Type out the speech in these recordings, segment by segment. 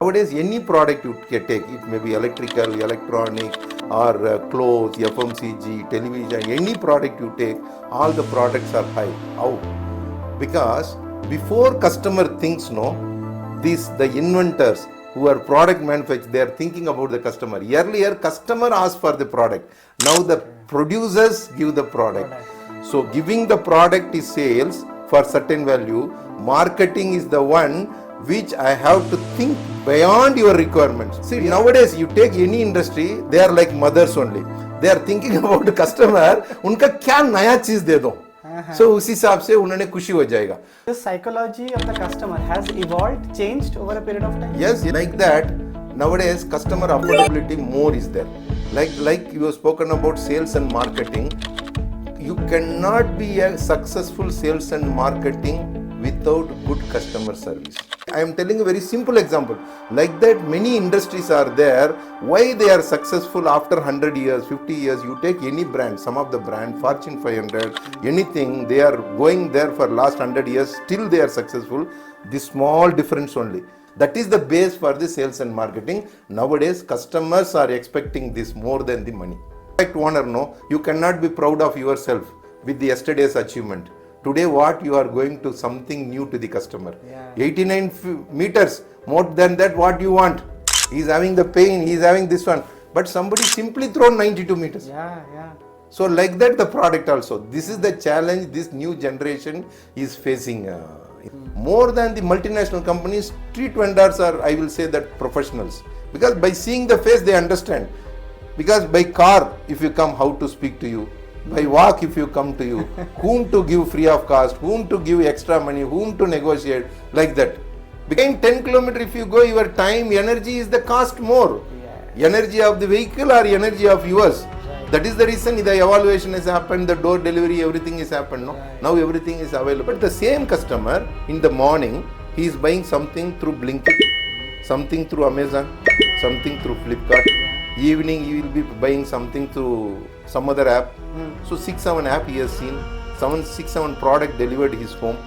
Nowadays, any product you can take, it may be electrical, electronic, or clothes, FMCG, television, any product you take, all the products are high. How? Because before customer thinks, no, the inventors who are product manufacturers, they are thinking about the customer. Earlier, customer asked for the product. Now the producers give the product. So giving the product is sales for certain value. Marketing is the one which I have to think beyond your requirements. See, nowadays you take any industry, they are like mothers only. They are thinking about the customer. उनका क्या नया चीज दे दो. So उसी हिसाब से उन्हें खुशी हो जाएगा. The psychology of the customer has evolved, changed over a period of time. Yes, like that. Nowadays, customer affordability more is there. Like you have spoken about sales and marketing. You cannot be a successful sales and marketing without good customer service. I am telling a very simple example. Like that, many industries are there. Why they are successful after 100 years, 50 years? You take any brand, some of the brand, Fortune 500, anything, they are going there for last 100 years, still they are successful. This small difference only. That is the base for the sales and marketing. Nowadays, customers are expecting this more than the money. Like owner, no, you cannot be proud of yourself with the yesterday's achievement. Today what you are going to something new to the customer. 89 meters, more than that what you want. He is having the pain, he is having this one. But somebody simply thrown 92 meters. So like that the product also. This is the challenge this new generation is facing. More than the multinational companies, street vendors are, I will say that, professionals. Because by seeing the face they understand. Because by car, if you come, how to speak to you. By walk, if you come to you, whom to give free of cost, whom to give extra money, whom to negotiate, like that. Behind 10 kilometers, if you go, your time, energy is the cost more. Energy of the vehicle or energy of yours. That is the reason the evaluation has happened, the door delivery, everything has happened. No? Now everything is available. But the same customer, in the morning, he is buying something through Blinkit, something through Amazon, something through Flipkart. Evening, he will be buying something through some other app. So 6-7 app he has seen, 6-7 product delivered his home.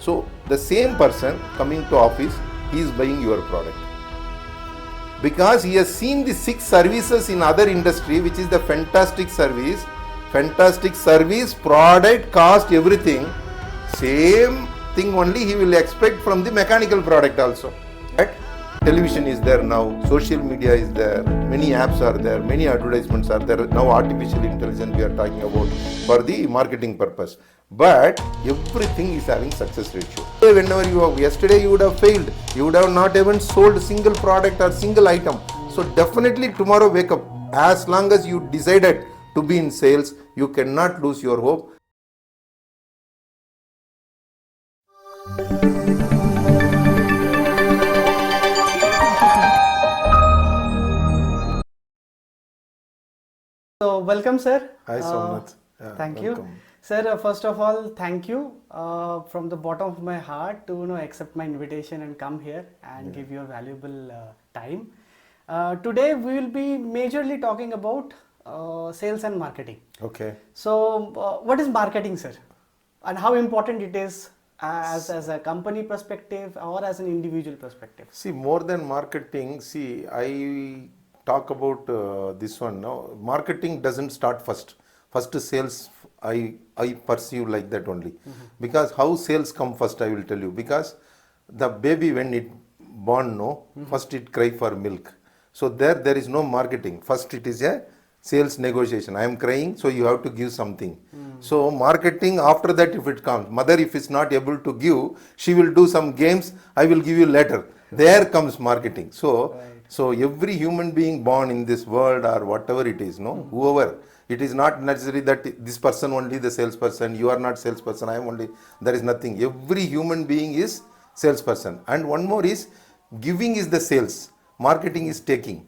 So the same person coming to office, he is buying your product. Because he has seen the 6 services in other industry, which is the fantastic service, product, cost, everything. Same thing only he will expect from the mechanical product also. Right? Television is there now, social media is there, many apps are there, many advertisements are there. Now artificial intelligence we are talking about for the marketing purpose. But everything is having success ratio. Whenever you have, yesterday you would have failed, you would have not even sold a single product or single item. So definitely tomorrow wake up. As long as you decided to be in sales, you cannot lose your hope. So welcome, sir. Hi, Somnath. Thank you. Sir, first of all, thank you from the bottom of my heart to accept my invitation and come here and give your valuable time. Today we will be majorly talking about sales and marketing. Okay. So what is marketing, sir? And how important it is as a company perspective or as an individual perspective? See, more than marketing, I talk about this one now. Marketing doesn't start first. First sales, I perceive like that only. Because how sales come first, I will tell you. Because the baby when it born, first it cry for milk. So there is no marketing. First it is a sales negotiation. I am crying, so you have to give something. So marketing after that if it comes. Mother if is not able to give, she will do some games, I will give you later. There comes marketing. So every human being born in this world or whatever it is, whoever, it is not necessary that this person only the salesperson, you are not salesperson, I am only, there is nothing. Every human being is salesperson. And one more is, giving is the sales, marketing is taking.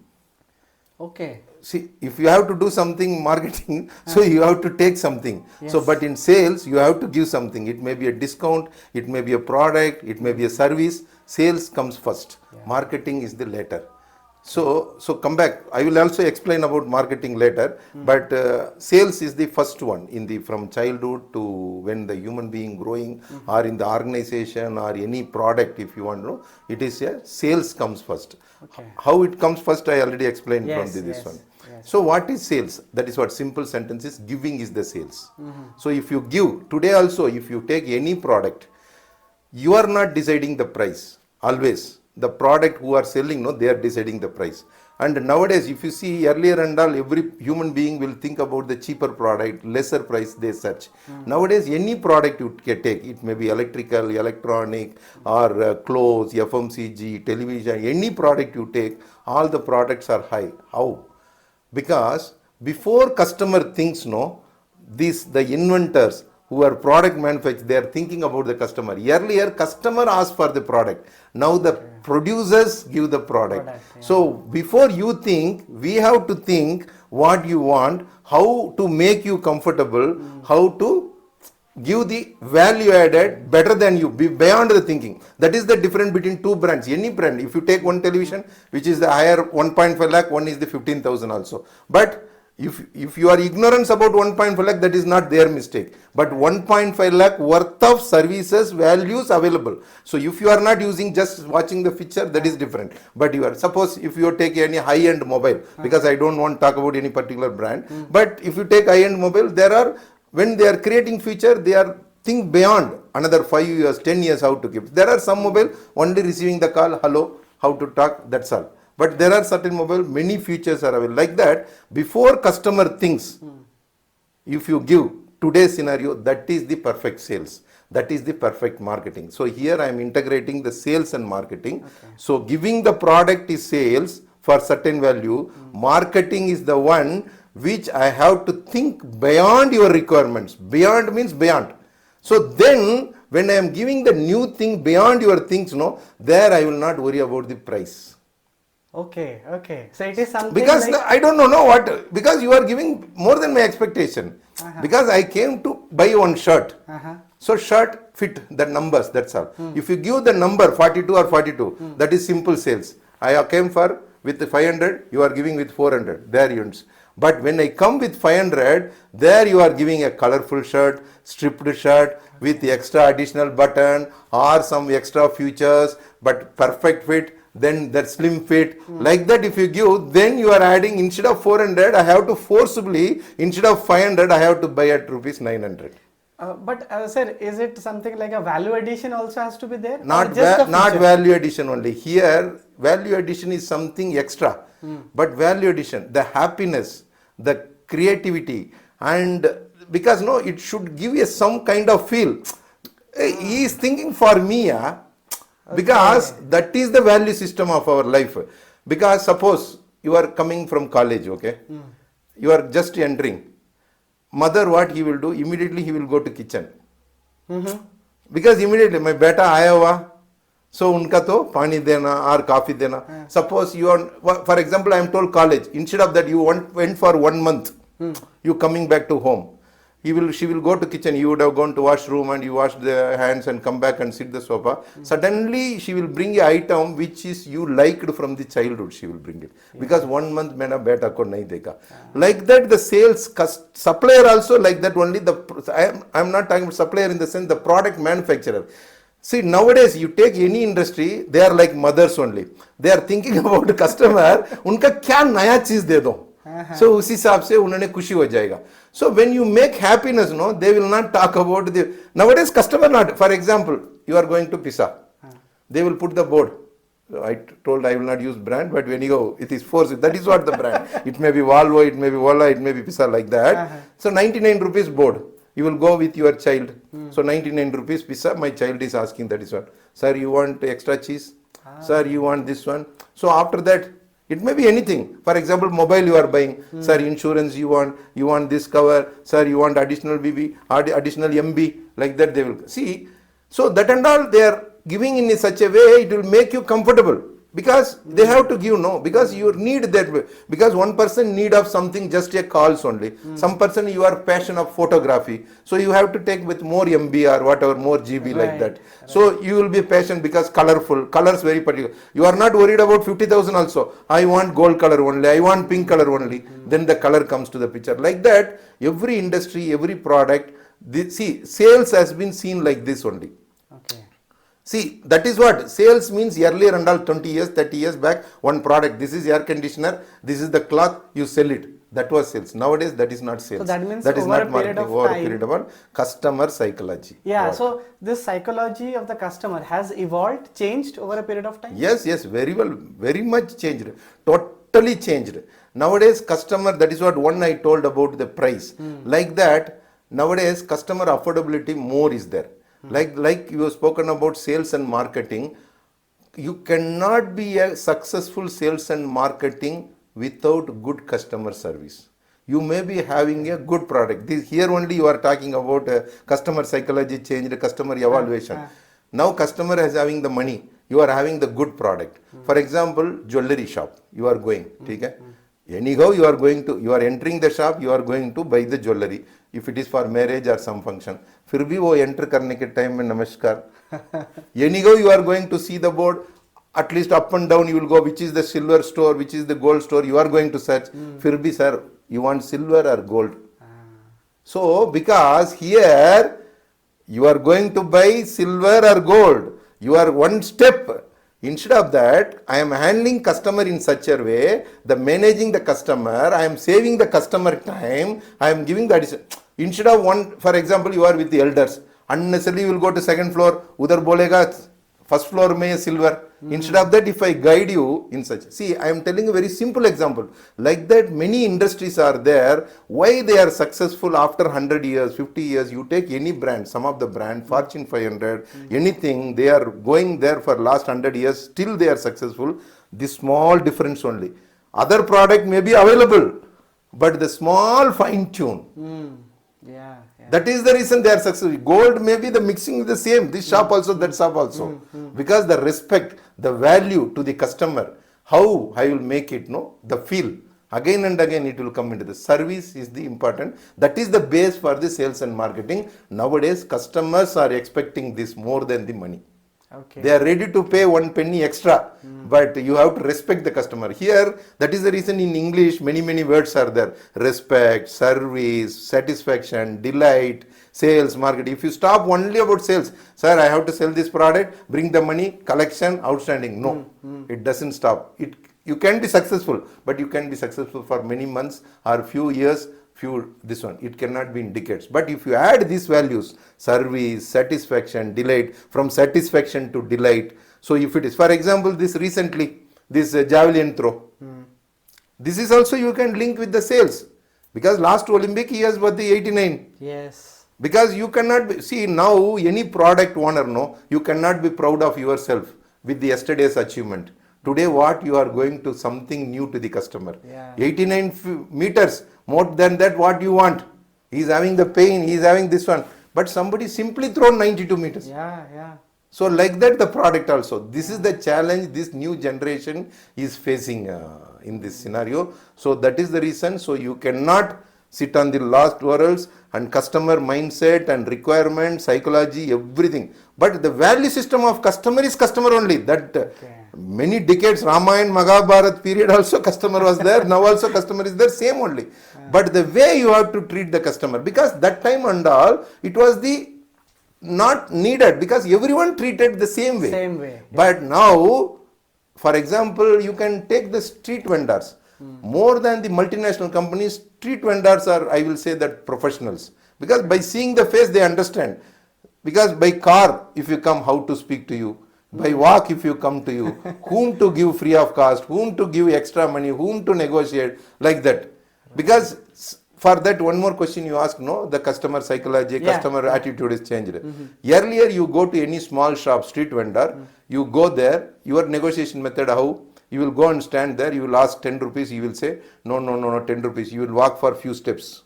Okay. See, if you have to do something marketing, so you have to take something. Yes. So, but in sales, you have to give something. It may be a discount, it may be a product, it may be a service. Sales comes first. Marketing is the later. So come back. I will also explain about marketing later. But sales is the first one from childhood to when the human being growing, or in the organization or any product. If you want to know, it is a sales comes first. Okay. How it comes first, I already explained Yes, from this yes, one. yes. So what is sales? That is what simple sentence is. Giving is the sales. So if you give today also, if you take any product, you are not deciding the price always. The product who are selling, no, they are deciding the price. And nowadays, if you see earlier and all, every human being will think about the cheaper product, lesser price they search. Nowadays, any product you can take, it may be electrical, electronic, or clothes, FMCG, television, any product you take, all the products are high. How? Because before customer thinks, no, the inventors who are product manufacturers, they are thinking about the customer. Earlier, customer asked for the product. Now the producers give the product. So before you think, we have to think what you want, how to make you comfortable, how to give the value added better than you, be beyond the thinking. That is the difference between two brands. Any brand, if you take one television, which is the higher 1.5 lakh, one is the 15,000 also. But if you are ignorance about 1.5 lakh, that is not their mistake. But 1.5 lakh worth of services, values available. So if you are not using just watching the picture, that is different. But you are, suppose if you take any high-end mobile, because I don't want to talk about any particular brand, but if you take high-end mobile, there are, when they are creating feature, they are think beyond another 5 years, 10 years how to give. There are some mobile only receiving the call, hello, how to talk, that's all. But there are certain mobile, many features are available. Like that, before customer thinks, if you give today's scenario, that is the perfect sales. That is the perfect marketing. So here I am integrating the sales and marketing. Okay. So giving the product is sales for certain value. Marketing is the one which I have to think beyond your requirements. Beyond means beyond. So then when I am giving the new thing beyond your things, no, there I will not worry about the price. Okay, okay. So it is something because like... I don't know what, because you are giving more than my expectation. Because I came to buy one shirt. So shirt fit the numbers, that's all. If you give the number 42 or 42, that is simple sales. I came for with 500, you are giving with 400, there units. But when I come with 500, there you are giving a colorful shirt, stripped shirt with extra additional button or some extra features, but perfect fit. Then that slim fit, like that if you give, then you are adding, instead of 400, I have to forcibly, instead of 500, I have to buy at rupees 900. But sir, is it something like a value addition also has to be there? Not value addition only. Here, value addition is something extra. But value addition, the happiness, the creativity, and because no, it should give you some kind of feel. He is thinking for me, because that is the value system of our life. Because suppose you are coming from college, okay, you are just entering. Mother, what he will do? Immediately he will go to kitchen. Because immediately, my beta aaya hua, so unka to pani dena or coffee dena. Suppose you are, for example, I am told college. Instead of that, you went for 1 month. You coming back to home. She will go to kitchen. You would have gone to washroom and you wash the hands and come back and sit the sofa. Suddenly she will bring a item which is you liked from the childhood. She will bring it because 1 month maina beta ko nahi dekha. Like that, the sales supplier also like that only. I am not talking about supplier in the sense the product manufacturer. See, nowadays you take any industry, they are like mothers only. They are thinking about the customer. उनका क्या नया चीज दे दो. So उसी हिसाब से उन्होंने खुशी हो जाएगा. So when you make happiness, no, they will not talk about the nowadays customer not. For example, you are going to pizza, they will put the board. I told I will not use brand, but when you go, it is force. That is what the brand. It may be Volvo, it may be Vola, it may be pizza like that. So 99 rupees board. You will go with your child. So 99 rupees pizza. My child is asking, that is what. Sir, you want extra cheese? Sir, you want this one? So after that. It may be anything. For example, mobile you are buying. Sir, insurance you want this cover. Sir, you want additional BB, additional MB. Like that they will see. So that and all they are giving in such a way, it will make you comfortable. because they have to give, no, because you need that, because one person need of something just a calls only, some person you are passion of photography, so you have to take with more MB or whatever, more GB like that. So you will be patient because colorful, colors very particular. You are not worried about 50,000 also. I want gold color only, I want pink color only. Then the color comes to the picture. Like that, every industry, every product, see, sales has been seen like this only. Okay. See, that is what sales means. Earlier and all 20 years, 30 years back, one product, this is air conditioner, this is the cloth, you sell it. That was sales. Nowadays, that is not sales. So that means that is over not a period marketing, of over a time, period of customer psychology. Yeah, What? so this psychology of the customer has evolved, changed over a period of time? Yes, yes, very well, very much changed, totally changed. Nowadays, customer, that is what one I told about the price. Like that, nowadays, customer affordability more is there. Like you have spoken about sales and marketing, you cannot be a successful sales and marketing without good customer service. You may be having a good product. Here only you are talking about customer psychology change, customer evaluation. Now customer is having the money, you are having the good product. For example, jewelry shop, you are going. Anyhow, you are entering the shop, you are going to buy the jewelry. If it is for marriage or some function, फिर भी वो enter करने के time में नमस्कार. Anyhow, you are going to see the board. At least up and down you will go. Which is the silver store? Which is the gold store? You are going to search. फिर भी sir, you want silver or gold? So because here you are going to buy silver or gold, you are one step. Instead of that, I am handling customer in such a way, the managing the customer, I am saving the customer time, I am giving the addition. Instead of one, for example, you are with the elders, unnecessarily you will go to second floor, udhar bolega, first floor mein silver. Instead of that, if I guide you in such, see, I am telling a very simple example. Like that, many industries are there. Why they are successful after 100 years, 50 years? You take any brand, some of the brand, Fortune 500, anything, they are going there for last 100 years, still they are successful. This small difference only. Other product may be available, but the small fine tune. Yeah. That is the reason they are successful. Gold may be the mixing is the same. This shop also, that shop also. Because the respect, the value to the customer, how I will make it, no, the feel. Again and again it will come into the service is the important. That is the base for the sales and marketing. Nowadays customers are expecting this more than the money. Okay. They are ready to pay one penny extra, but you have to respect the customer. Here, that is the reason in English many words are there. Respect, service, satisfaction, delight, sales, market. If you stop only about sales, sir, I have to sell this product, bring the money, collection, outstanding. No, it doesn't stop. You can be successful, but you can be successful for many months or few years, this one. It cannot be in decades. But if you add these values, service, satisfaction, delight, from satisfaction to delight. So if it is, for example, this recently, this javelin throw. This is also you can link with the sales. Because last Olympic he has got the 89. Yes. Because you cannot be, see now any product owner, no, you cannot be proud of yourself with the yesterday's achievement. Today what you are going to something new to the customer. 89 meters, more than that what you want. He is having the pain, he is having this one. But somebody simply thrown 92 meters. Yeah. So like that the product also. This is the challenge this new generation is facing in this scenario. So that is the reason. So you cannot sit on the last laurels and customer mindset and requirement, psychology, everything. But the value system of customer is customer only. That many decades, Ramayana, Mahabharat period also customer was there. Now also customer is there, same only. But the way you have to treat the customer, because that time and all, it was the not needed because everyone treated the same way. But now, for example, you can take the street vendors. More than the multinational companies, street vendors are, I will say that professionals. Because by seeing the face, they understand. Because by car, if you come, how to speak to you. By walk, if you come to you. Whom to give free of cost, whom to give extra money, whom to negotiate, like that. Because for that, one more question you ask, no, the customer psychology, customer attitude is changed. Earlier, you go to any small shop, street vendor, you go there, your negotiation method, how? You will go and stand there, you will ask 10 rupees, he will say, no, 10 rupees. You will walk for few steps.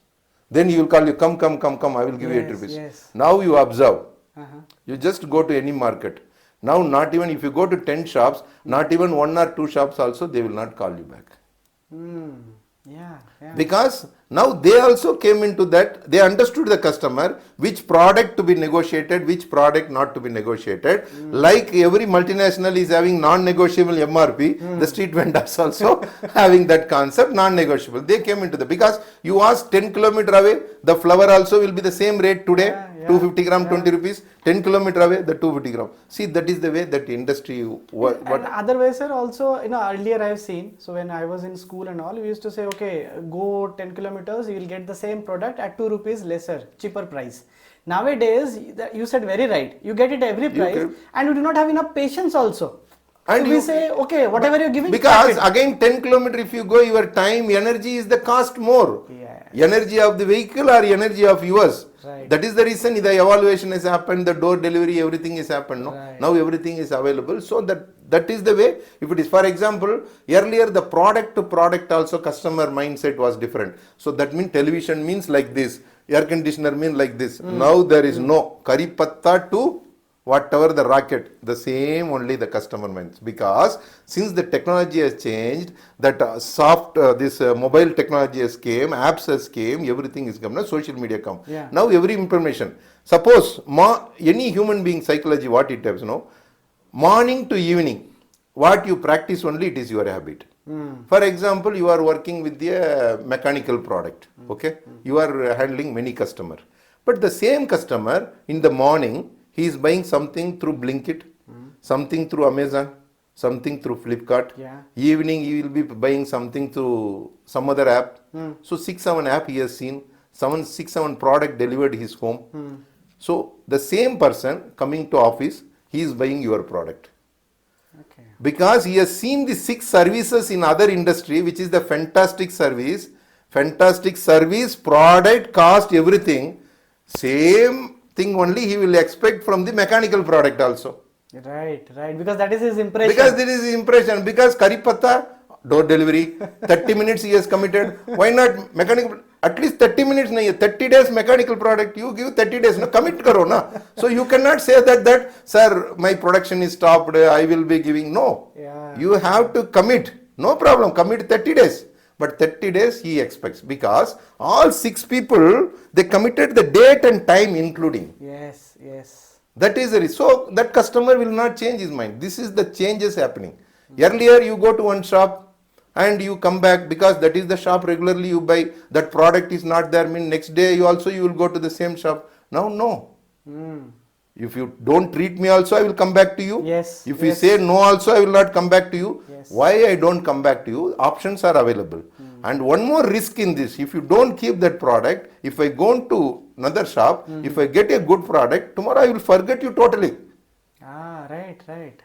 Then he will call you, come, I will give you 8 rupees. Now you observe. You just go to any market. Now not even if you go to 10 shops, not even 1 or 2 shops also they will not call you back. Yeah, yeah. Because now they also came into that, they understood the customer, which product to be negotiated, which product not to be negotiated. Like every multinational is having non-negotiable MRP, the street vendors also having that concept, non-negotiable. They came into the, because you ask 10 kilometer away, the flour also will be the same rate today, 250 gram, 20 rupees, 10 kilometer away, the 250 gram. See, that is the way that industry, And otherwise, sir, also, earlier I've seen, so when I was in school and all, we used to say, okay, go 10 kilometers, you will get the same product at 2 rupees lesser, cheaper price. Nowadays, you said very right, you get it every price, and you do not have enough patience also. And so we say, okay, whatever you're giving. Because again, 10 kilometer, if you go, your time, energy is the cost more. Energy of the vehicle or energy of yours. Right. That is the reason the evaluation has happened, the door delivery, everything is happened. No? Right. Now everything is available. So that is the way. If it is, for example, earlier the product to product also customer mindset was different. So that means television means like this, air conditioner means like this. Now there is no curry patta to whatever the rocket, the same only the customer minds. Because since the technology has changed, that this mobile technology has came, apps has came, everything is come, now social media come. Yeah. Now every information. Suppose any human being psychology, what it has, morning to evening, what you practice only, it is your habit. For example, you are working with a mechanical product, okay? You are handling many customers. But the same customer in the morning, he is buying something through Blinkit, something through Amazon, something through Flipkart. Yeah. Evening he will be buying something through some other app. So 6-7 app he has seen, 6-7 product delivered his home. So the same person coming to office, he is buying your product. Okay. Because he has seen the 6 services in other industry, which is the fantastic service, product, cost, everything, same thing only he will expect from the mechanical product also. Right, because that is his impression. Because there is his impression. Because curry patta, door delivery, 30 minutes he has committed. Why not mechanical? At least 30 minutes, 30 days mechanical product, you give 30 days, commit karo na. So you cannot say that, sir, my production is stopped, I will be giving. No. Yeah. You have to commit. No problem, commit 30 days. But 30 days he expects, because all 6 people, they committed the date and time including. Yes. That is the reason. So that customer will not change his mind. This is the changes happening. Earlier you go to one shop and you come back, because that is the shop regularly you buy. That product is not there, mean next day you will go to the same shop. Now no. If you don't treat me also, I will come back to you. Yes. If you say no also, I will not come back to you. Yes. Why I don't come back to you? Options are available. And one more risk in this, if you don't keep that product, if I go to another shop, if I get a good product, tomorrow I will forget you totally. Right.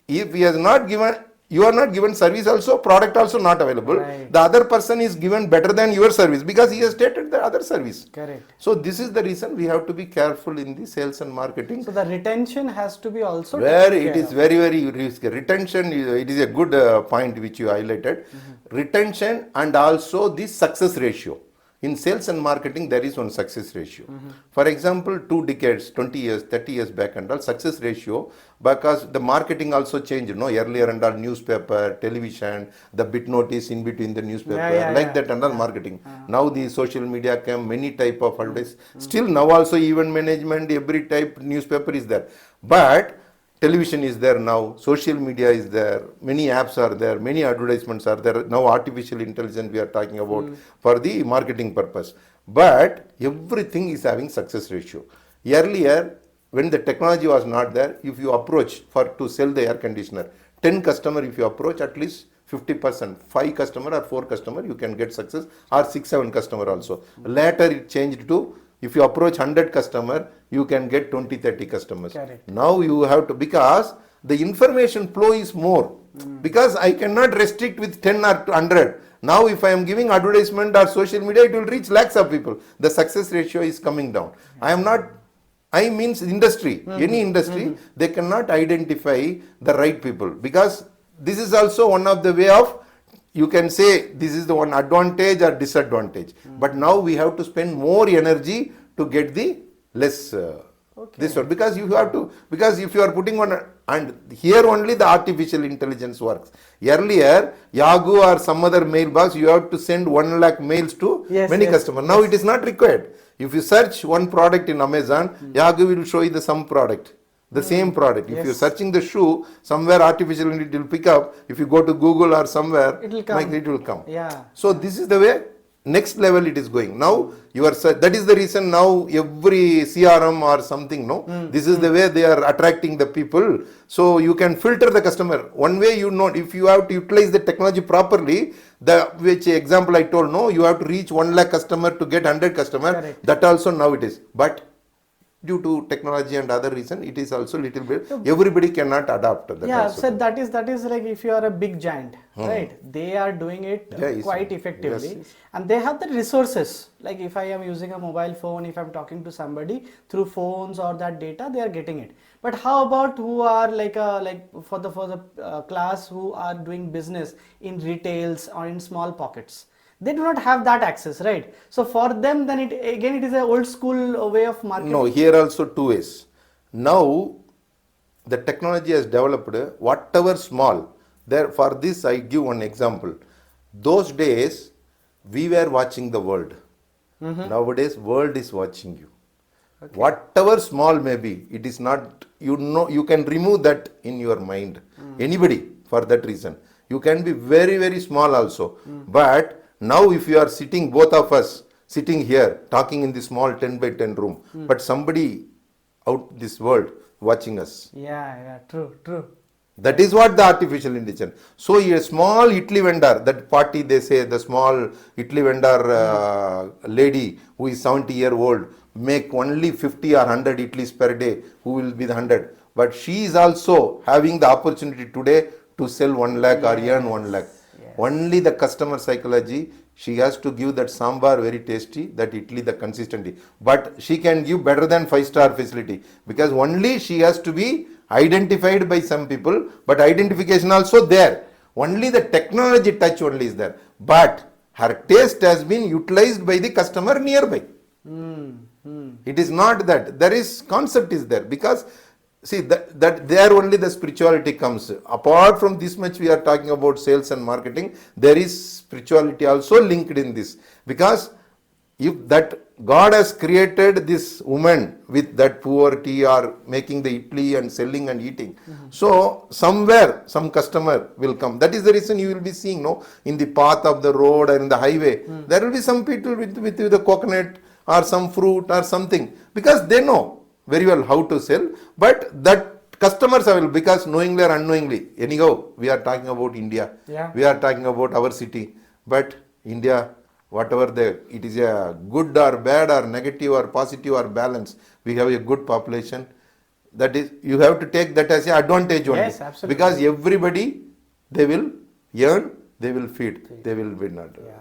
If he has not given, you are not given service also, product also not available. Right. The other person is given better than your service, because he has stated the other service. Correct. So this is the reason we have to be careful in the sales and marketing. So the retention has to be also Where it is very, very risky. Retention, it is a good point which you highlighted. Retention and also the success ratio. In sales and marketing, there is one success ratio. For example, 2 decades, 20 years, 30 years back and all, success ratio, because the marketing also changed, earlier and all, newspaper, television, the bit notice in between the newspaper, that and all marketing. Now the social media came, many type of advice. Still now also event management, every type newspaper is there. But television is there now, social media is there, many apps are there, many advertisements are there. Now artificial intelligence we are talking about for the marketing purpose. But everything is having success ratio. Earlier, when the technology was not there, if you approach to sell the air conditioner, 10 customer if you approach, at least 50%, 5 customer or 4 customer you can get success, or 6-7 customer also. Later it changed to, if you approach 100 customer, you can get 20-30 customers. Correct. Now you have to, because the information flow is more. Because I cannot restrict with 10 or 100. Now if I am giving advertisement or social media, it will reach lakhs of people. The success ratio is coming down. I means industry, any industry, they cannot identify the right people. Because this is also one of the way of, you can say this is the one advantage or disadvantage. But now we have to spend more energy to get the less Okay. This one, because you have to, because if you are putting one, and here only the artificial intelligence works. Earlier, Yahoo or some other mailbox, you have to send 1 lakh mails to many customers. Now it is not required. If you search one product in Amazon, Yahoo will show you the some product, the same product. If you're searching the shoe, somewhere artificial intelligence will pick up. If you go to Google or somewhere, it will come. It will come. Yeah. So this is the way. Next level it is going. Now you are, that is the reason now every CRM or something, this is the way they are attracting the people. So you can filter the customer. One way, you know, if you have to utilize the technology properly, which example I told, you have to reach 1 lakh customer to get 100 customer. Correct. That also now it is. But due to technology and other reason, it is also little bit, everybody cannot adapt that. Yeah, also. so that is like if you are a big giant, right? They are doing it quite effectively, and they have the resources. Like if I am using a mobile phone, if I'm talking to somebody through phones or that data, they are getting it. But how about who are like for the class who are doing business in retails or in small pockets? They do not have that access, right? So for them, then it is an old school way of marketing. No, here also two ways. Now the technology has developed whatever small. There, for this I give one example. Those days we were watching the world. Nowadays world is watching you. Okay. Whatever small may be, it is not, you can remove that in your mind. Anybody, for that reason. You can be very, very small also. But now if you are sitting, both of us sitting here talking in this small 10 by 10 room, but somebody out this world watching us. Yeah, true. That is what the artificial intelligence. So a small Italy vendor, that party they say, the small Italy vendor lady who is 70-year-old, make only 50 or 100 Italis per day, who will be the 100. But she is also having the opportunity today to sell 1 lakh or earn 1 lakh. Only the customer psychology, she has to give that sambar very tasty, that idli the consistency. But she can give better than 5-star facility, because only she has to be identified by some people, but identification also there. Only the technology touch only is there. But her taste has been utilized by the customer nearby. It is not that. There is concept is there, because see that there only the spirituality comes. Apart from this much we are talking about sales and marketing, there is spirituality also linked in this, because if that God has created this woman with that poverty or making the idli and selling and eating, so somewhere some customer will come. That is the reason you will be seeing in the path of the road or in the highway, there will be some people with the coconut or some fruit or something, because they know very well how to sell. But that customers are, because knowingly or unknowingly, anyhow we are talking about India, we are talking about our city. But India, whatever it is a good or bad or negative or positive or balance, we have a good population. That is, you have to take that as an advantage only. Yes, absolutely. Because everybody, they will earn, they will feed, they will be not. Yeah.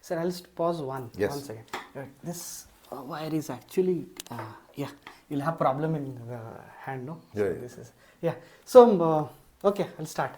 Sir, I'll just pause one second. This wire is actually, you'll have problem in the hand, no? Yeah. So this is, So, okay, I'll start.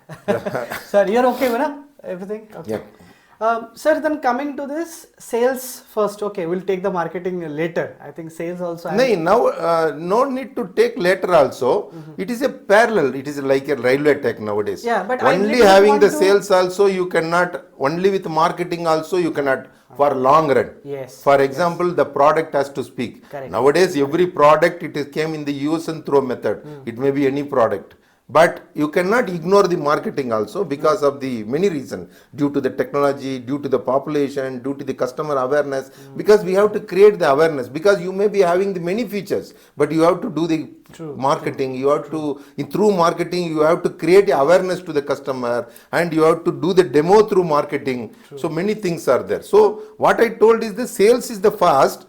Sir, you're okay, Vina? Everything? Okay. Yeah. Sir, then coming to this, sales first. Okay, we'll take the marketing later. I think sales also. Now, no need to take later also. It is a parallel. It is like a railway tech nowadays. Yeah, but only having the sales also you cannot. Only with marketing also you cannot for long run. Yes. For example, the product has to speak. Correct. Nowadays, every product came in the use and throw method. It may be any product. But you cannot ignore the marketing also, because of the many reasons, due to the technology, due to the population, due to the customer awareness, because we have to create the awareness, because you may be having the many features, but you have to do the marketing, you have to, through marketing, you have to create awareness to the customer, and you have to do the demo through marketing. So many things are there. So what I told is the sales is the fast,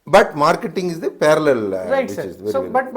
but marketing is the parallel. Right, sir. So, but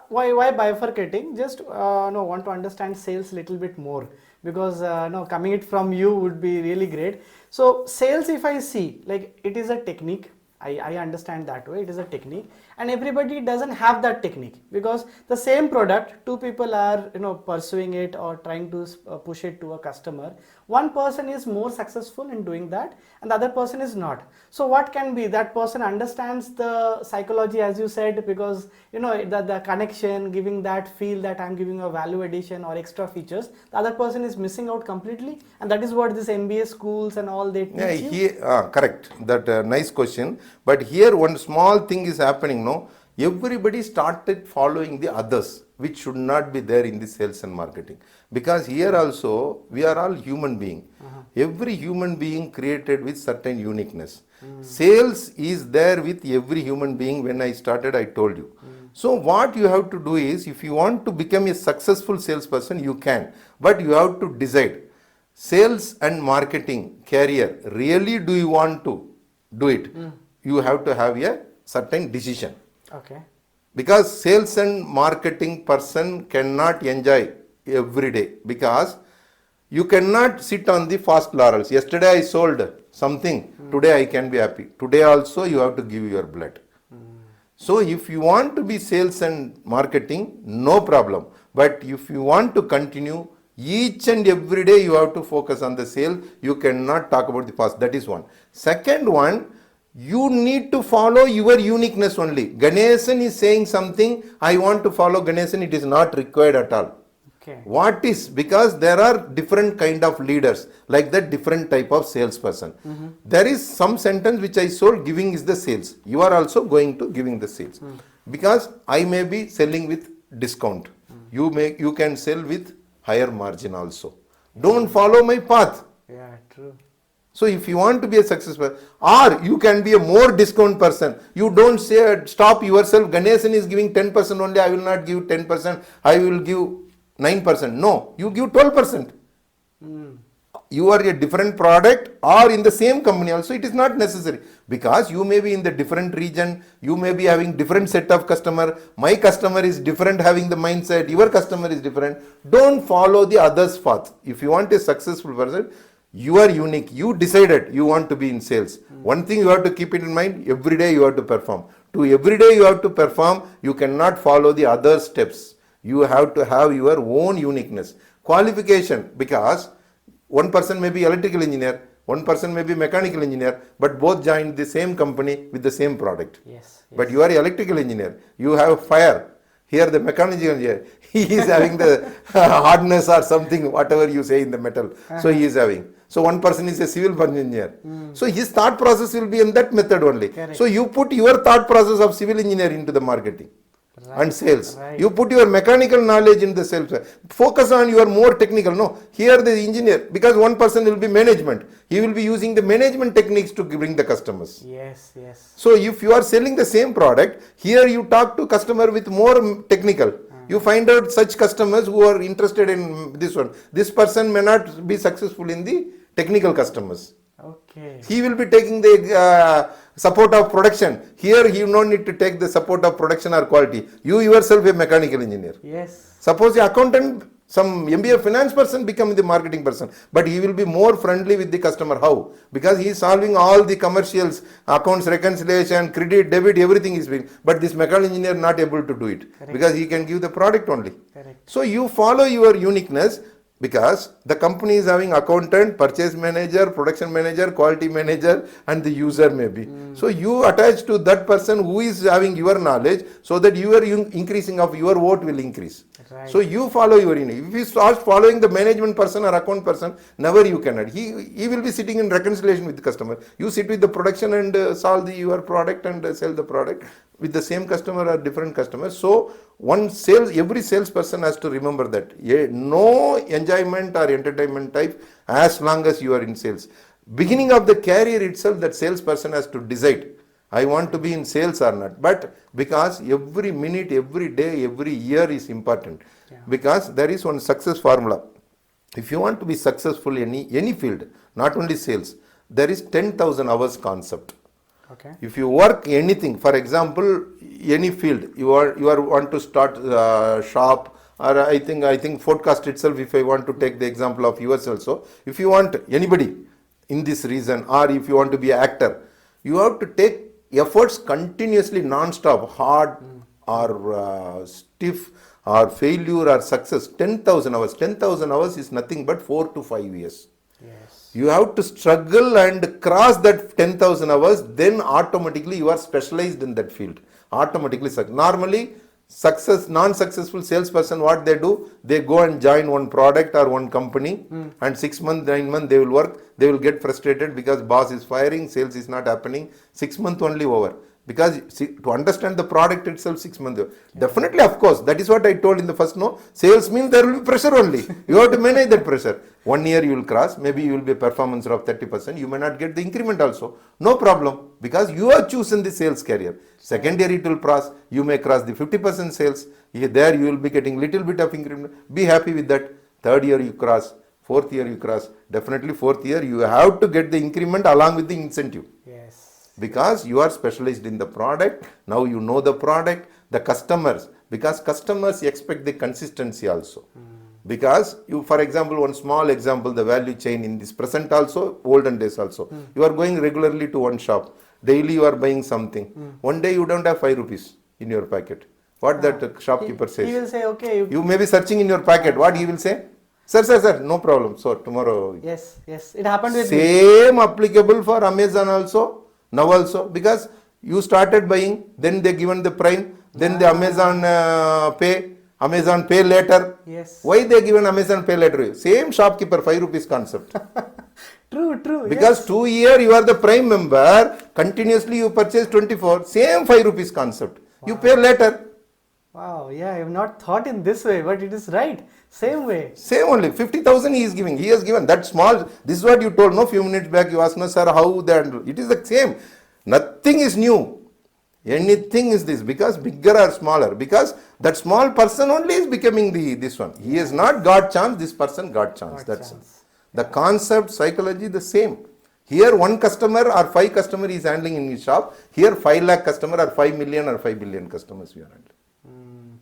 why bifurcating? Just want to understand sales little bit more, because coming it from you would be really great. So sales, if I see, like, it is a technique, I understand that way. It is a technique, and everybody doesn't have that technique, because the same product, two people are pursuing it or trying to push it to a customer. One person is more successful in doing that, and the other person is not. So what can be, that person understands the psychology, as you said, because the connection, giving that feel that I'm giving a value addition or extra features. The other person is missing out completely, and that is what this MBA schools and all they teach you. Correct. That nice question. But here one small thing is happening. No, everybody started following the others, which should not be there in the sales and marketing. Because here also we are all human being. Every human being created with certain uniqueness. Sales is there with every human being. When I started, I told you. So what you have to do is, if you want to become a successful salesperson, you can. But you have to decide, sales and marketing career, really do you want to do it? You have to have a certain decision. Okay. Because sales and marketing person cannot enjoy every day, because you cannot sit on the fast laurels. Yesterday I sold something, today I can be happy. Today also you have to give your blood. So if you want to be sales and marketing, no problem. But if you want to continue, each and every day you have to focus on the sale. You cannot talk about the past. That is one. Second one, you need to follow your uniqueness only. Ganesan is saying something, I want to follow Ganesan. It is not required at all. Okay. What is? Because there are different kind of leaders, like that different type of salesperson. There is some sentence which I sold, giving is the sales. You are also going to giving the sales. Because I may be selling with discount. You can sell with higher margin also. Don't follow my path. Yeah, true. So if you want to be a successful, or you can be a more discount person. You don't say, stop yourself, Ganesan is giving 10% only, I will not give 10%, I will give 9%. No, you give 12%. You are a different product, or in the same company also, it is not necessary. Because you may be in the different region, you may be having different set of customer, my customer is different having the mindset, your customer is different. Don't follow the others' path. If you want a successful person, you are unique. You decided you want to be in sales. One thing you have to keep it in mind, every day you have to perform. To every day you have to perform, you cannot follow the other steps. You have to have your own uniqueness. Qualification, because one person may be electrical engineer, one person may be mechanical engineer, but both joined the same company with the same product. Yes. But you are electrical engineer, you have fire. Here the mechanical engineer, he is having the hardness or something, whatever you say in the metal. So he is having. So one person is a civil engineer. So his thought process will be in that method only. Correct. So you put your thought process of civil engineer into the marketing. And sales. Right. You put your mechanical knowledge in the sales. Focus on your more technical. No, here the engineer, because one person will be management. He will be using the management techniques to bring the customers. Yes, yes. So if you are selling the same product, here you talk to customer with more technical. You find out such customers who are interested in this one. This person may not be successful in the technical customers. Okay. He will be taking the support of production. Here you don't need to take the support of production or quality. You yourself a mechanical engineer. Yes. Suppose the accountant, some MBA finance person become the marketing person, but he will be more friendly with the customer. How? Because he is solving all the commercials, accounts reconciliation, credit, debit, everything is being. But this mechanical engineer not able to do it. Correct. Because he can give the product only. Correct. So you follow your uniqueness. Because the company is having accountant, purchase manager, production manager, quality manager, and the user maybe. So you attach to that person who is having your knowledge, so that your increasing of your vote will increase. Right. So you follow your unique. If you start following the management person or account person, never you cannot. He will be sitting in reconciliation with the customer. You sit with the production and solve your product and sell the product with the same customer or different customers. So every salesperson has to remember that no enjoyment or entertainment type as long as you are in sales. Beginning of the career itself, that salesperson has to decide, I want to be in sales or not. But because every minute, every day, every year is important. Yeah. Because there is one success formula. If you want to be successful in any field, not only sales, there is 10,000 hours concept. Okay. If you work anything, for example, any field, you want to start shop, or I think podcast itself, if I want to take the example of yours also, if you want anybody in this reason, or if you want to be an actor, you have to take efforts continuously non-stop, hard or stiff or failure or success, 10,000 hours. 10,000 hours is nothing but 4 to 5 years. Yes. You have to struggle and cross that 10,000 hours, then automatically you are specialized in that field. Automatically, normally non-successful salesperson, what they do, they go and join one product or one company and 6 months, 9 months they will work, they will get frustrated because boss is firing, sales is not happening, 6 months only over. Because to understand the product itself, 6 months. Definitely, of course, that is what I told in the first sales means there will be pressure only. You have to manage that pressure. 1 year you will cross, maybe you will be a performance of 30%, you may not get the increment also. No problem, because you have chosen the sales career. Second year it will cross, you may cross the 50% sales. There you will be getting little bit of increment. Be happy with that. Third year you cross, fourth year you cross. Definitely fourth year you have to get the increment along with the incentive. Yes. Because you are specialized in the product, now you know the product, the customers, because customers expect the consistency also. Because you, for example, one small example, the value chain in this present also, olden days also. You are going regularly to one shop, daily you are buying something. One day you don't have 5 rupees in your packet. What that shopkeeper says? He will say, okay. You may be searching in your packet, what he will say? Sir, no problem. So tomorrow. Yes, it happened with me. Same applicable for Amazon also. Now also, because you started buying, then they given the Prime, then the Amazon Pay later. Yes. Why they given Amazon Pay later? Same shopkeeper, 5 rupees concept. True. Because yes. 2 years you are the Prime member, continuously you purchase 24, same 5 rupees concept. Wow. You pay later. Wow, yeah, I have not thought in this way, but it is right. Same way. Same only. 50,000 he is giving. He has given that small. This is what you told, few minutes back. You asked, sir, how they handle. It is the same. Nothing is new. Anything is this. Because bigger or smaller. Because that small person only is becoming this one. He has not got chance. This person got chance. That's chance. The concept, psychology, the same. Here 1 customer or 5 customer is handling in his shop. Here 5 lakh customer or 5 million or 5 billion customers we are handling.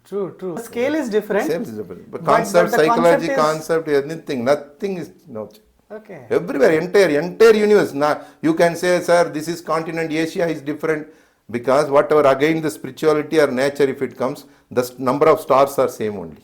True. The scale is different. Same is different. But concept, psychology, concept, anything, nothing is no. Okay. Everywhere, entire universe. Now you can say, sir, this is continent Asia is different because whatever again the spirituality or nature, if it comes, the number of stars are same only.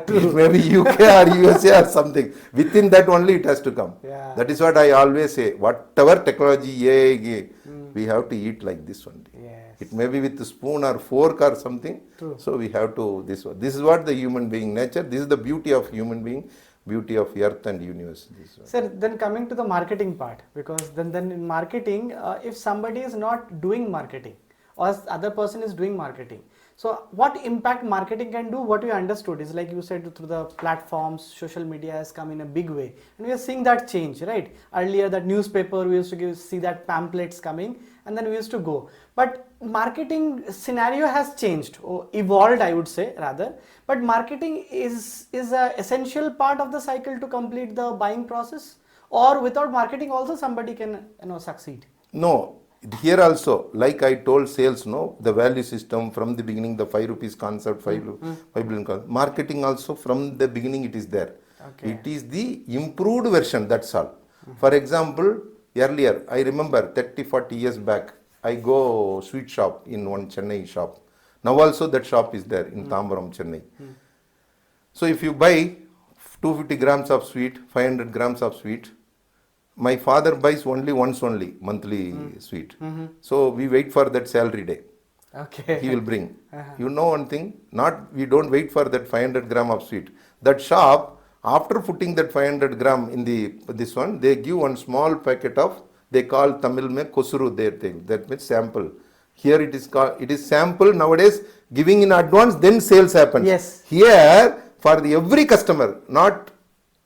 True. Maybe UK or USA or something. Within that only it has to come. Yeah. That is what I always say. Whatever technology, AI, we have to eat like this only. Yes. It may be with a spoon or fork or something. True. So we have to this one. This is what the human being nature. This is the beauty of human being, beauty of earth and universe. Sir, then coming to the marketing part, because then in marketing, if somebody is not doing marketing or other person is doing marketing, so what impact marketing can do? What we understood is, like you said, through the platforms, social media has come in a big way, and we are seeing that change, right? Earlier, that newspaper we used to see that pamphlets coming, and then we used to go. But marketing scenario has changed, or evolved, I would say rather. But marketing is a essential part of the cycle to complete the buying process, or without marketing also somebody can succeed. No. Here also, like I told sales, the value system from the beginning, the 5 rupees concept, 5 billion concept. Marketing also from the beginning it is there. Okay. It is the improved version, that's all. For example, earlier, I remember 30-40 years back, I go sweet shop in one Chennai shop. Now also that shop is there in Tambaram, Chennai. So if you buy 250 grams of sweet, 500 grams of sweet, my father buys once only, monthly sweet. So we wait for that salary day. Okay. He will bring. You know one thing, we don't wait for that 500 gram of sweet. That shop, after putting that 500 gram in this one, they give one small packet of, they call Tamil mein kosuru there thing. That means sample. Here it is sample nowadays, giving in advance, then sales happens. Yes. Here, for every customer, not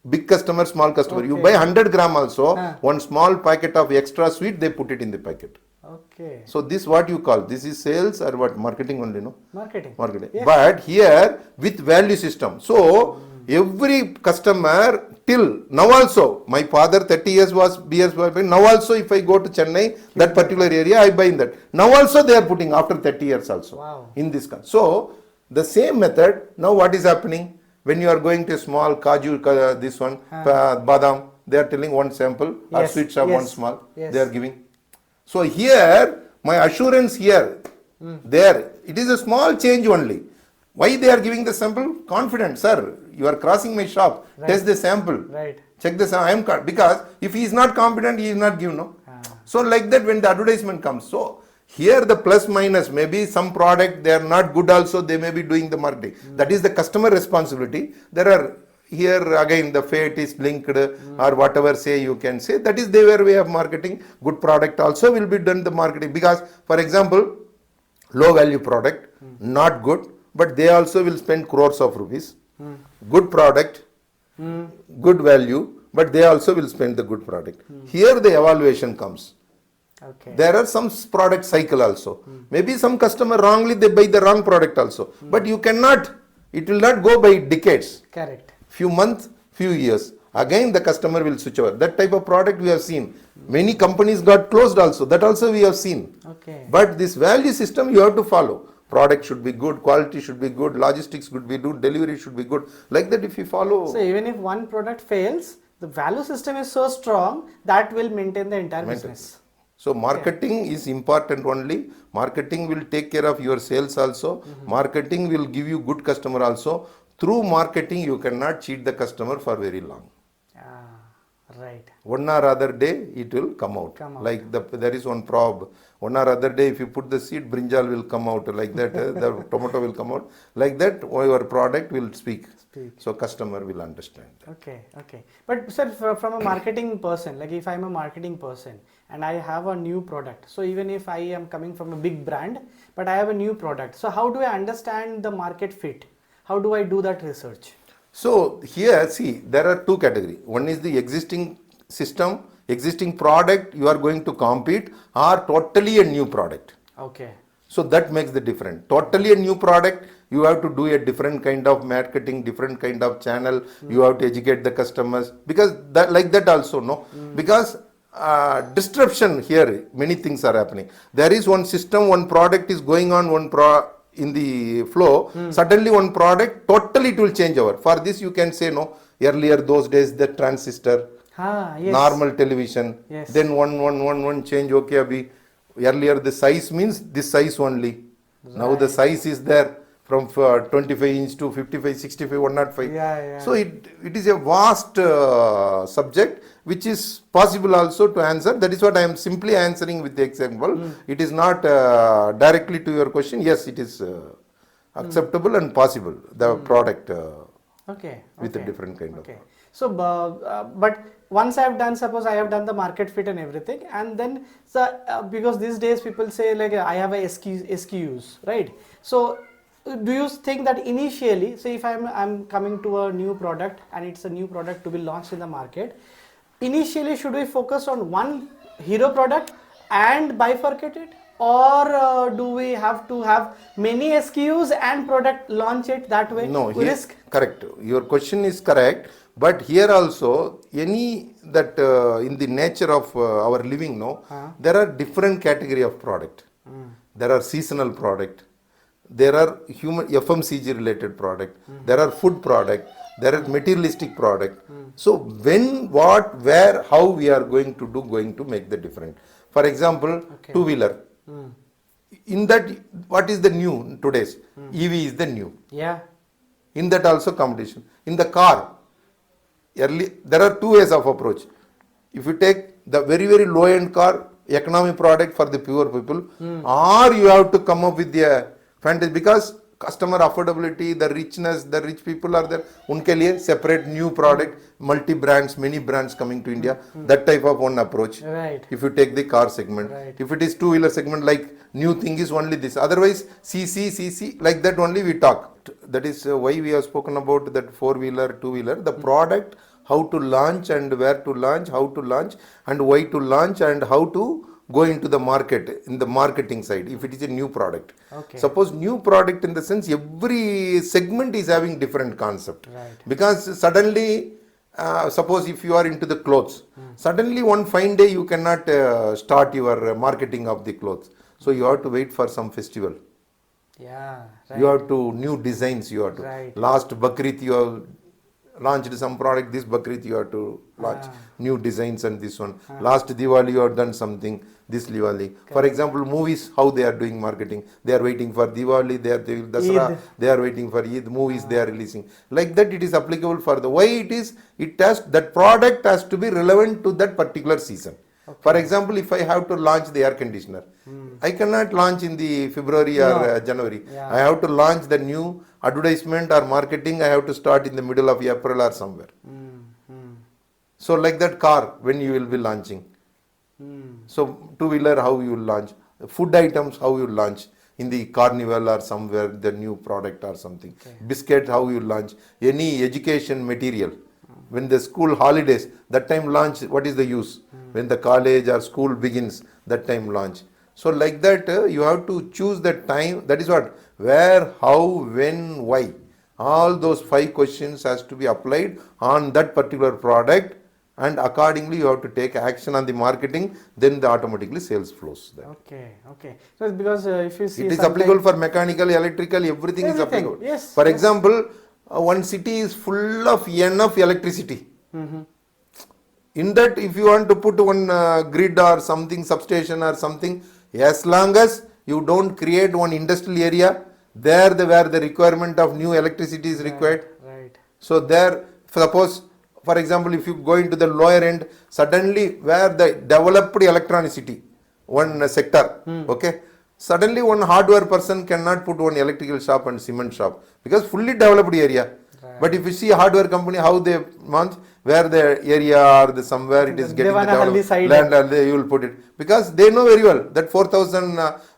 big customer, small customer. Okay. You buy 100 gram also, one small packet of extra sweet, they put it in the packet. Okay. So this what you call, this is sales or what? Marketing only, no? Marketing. Yes. But here with value system. So every customer till now also, my father 30 years was BS, now also if I go to Chennai, that particular area, I buy in that. Now also they are putting after 30 years also. Wow. In this. So the same method, now what is happening? When you are going to small kaju, this one, badam, they are telling one sample, or sweet shop, one small, they are giving. So here, My assurance here, there, it is a small change only. Why they are giving the sample? Confident, sir, you are crossing my shop, test the sample. Right. Check this out. Because if he is not competent, he is not given. No. So like that, when the advertisement comes, so here the plus minus, maybe some product they are not good also, they may be doing the marketing. That is the customer responsibility. There are here again the fate is linked or whatever say you can say. That is their way of marketing. Good product also will be done the marketing, because for example, low value product, not good, but they also will spend crores of rupees. Good product, good value, but they also will spend the good product. Here the evaluation comes. Okay. There are some product cycle also. Maybe some customer wrongly they buy the wrong product also. But you cannot, it will not go by decades. Correct. Few months, few years. Again the customer will switch over. That type of product we have seen. Many companies got closed also. That also we have seen. Okay. But this value system you have to follow. Product should be good, quality should be good, logistics should be good, delivery should be good. Like that if you follow. So even if one product fails, the value system is so strong that will maintain the entire business. So marketing is important only. Marketing will take care of your sales also. Marketing will give you good customer also. Through marketing you cannot cheat the customer for very long. Right. One or other day it will come out. Like there is one proverb. One or other day if you put the seed, brinjal will come out. Like that the tomato will come out. Like that your product will speak. So customer will understand. Okay. But sir, from a marketing person, like if I'm a marketing person and I have a new product, so even if I am coming from a big brand, but I have a new product, so how do I understand the market fit? How do I do that research? So here see, there are two categories. One is the existing system, existing product you are going to compete, or totally a new product. Okay. So that makes the difference. Totally a new product, you have to do a different kind of marketing, different kind of channel. You have to educate the customers, because that like that also no. Because disruption here, many things are happening. There is one system, one product is going on, in the flow. Suddenly one product totally it will change over. For this you can say no. Earlier those days the transistor, Yes. normal television. Yes. Then one change. Okay, abhi. Earlier the size means this size only. Now the size is there from 25 inch to 55, 65, 105. So it is a vast subject which is possible also to answer. That is what I am simply answering with the example. It is not directly to your question. Yes, it is acceptable and possible. The product with a different kind of. So, but once I have done, suppose I have done the market fit and everything, and then because these days people say like I have a SKUs, right? So, do you think that initially, say if I'm coming to a new product and it's a new product to be launched in the market, initially should we focus on one hero product and bifurcate it, or do we have to have many SKUs and product launch it that way? No, correct. Your question is correct. But here also, any that in the nature of our living, there are different category of product. There are seasonal product. There are human FMCG related product. There are food product. There are materialistic product. So when, what, where, how we are going to make the difference. For example, two-wheeler. In that, what is the new today's? EV is the new. In that also competition. In the car, there are two ways of approach. If you take the very, very low end car, economy product for the poor people, or you have to come up with the fantasy, because customer affordability, the richness, the rich people are there. Unke liye separate new product, multi brands, many brands coming to India. That type of one approach. Right. If you take the car segment, if it is two-wheeler segment, like new thing is only this. Otherwise, CC, like that only we talk. That is why we have spoken about that four-wheeler, two-wheeler. The product, how to launch and where to launch, how to launch and why to launch and how to go into the market, in the marketing side, if it is a new product. Suppose new product in the sense every segment is having different concept. Because suddenly, suppose if you are into the clothes, suddenly one fine day you cannot start your marketing of the clothes. So you have to wait for some festival. You have to new designs. You have to last Bakrit you have launched some product, this Bakrit you have to launch new designs and this one. Last Diwali you have done something, this Diwali. For example, movies, how they are doing marketing. They are waiting for Diwali, they will Dasara, they are waiting for Eid, movies they are releasing. Like that it is applicable for the, why it is, that product has to be relevant to that particular season. For example, if I have to launch the air conditioner, I cannot launch in the February or January. I have to launch the new advertisement or marketing, I have to start in the middle of April or somewhere. So like that car, when you will be launching. So two-wheeler, how you will launch. Food items, how you will launch. In the carnival or somewhere, the new product or something. Biscuit, how you launch. Any education material. When the school holidays, that time launch, what is the use? When the college or school begins, that time launch. So like that, you have to choose the time. That is what? Where, how, when, why. All those 5 questions has to be applied on that particular product, and accordingly you have to take action on the marketing, then the automatically sales flows there. Okay. So because if you see, it is applicable for mechanical, electrical, everything is applicable. Yes. For example, one city is full of enough electricity. In that, if you want to put one grid or something, substation or something, as long as you don't create one industrial area, where the requirement of new electricity is required. Right. So there, suppose, for example, if you go into the lower end, suddenly where the developed electronicity, one sector, okay, suddenly one hardware person cannot put one electrical shop and cement shop, because fully developed area. But if you see a hardware company, how they launch, where the area or the somewhere it is getting the land, and you will put it. Because they know very well that